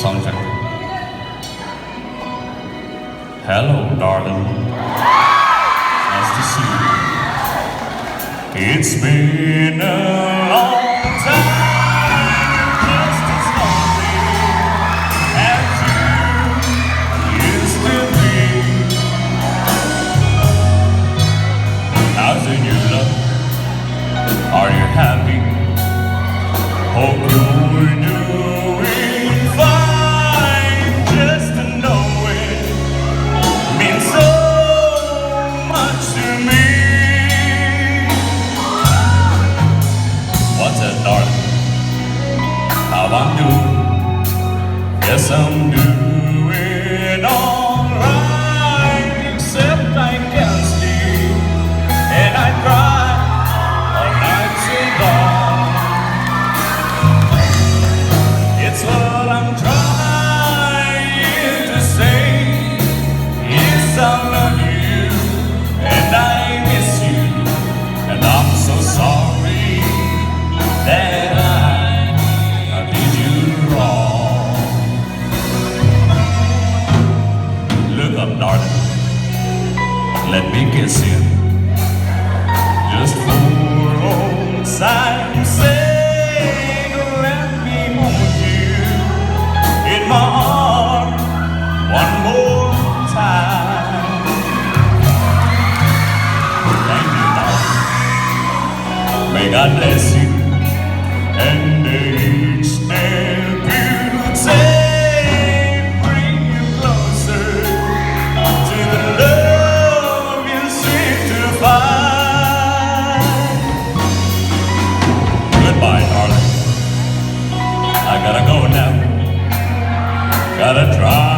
sound check. Hello, darling. Nice to see you. It's been a long time, just as lonely as you used to be. How's the new love? Are you happy? Hope you're doing fine. Just to know it means so much to me. What's up, darling? How I'm doing? Yes, I'm doing alright. Except I can't sleep and I cry all night so long. It's what I'm trying to say. Yes, I love you and I miss you, and I'm so sorry that I did you wrong. Look up, darling, let me kiss you, just for old time's sake. Let me hold you in my arms one more time. Thank you, darling. May God bless you, and each step you take bring you closer to the love you seem to find. Goodbye, darling. I gotta go now. Gotta try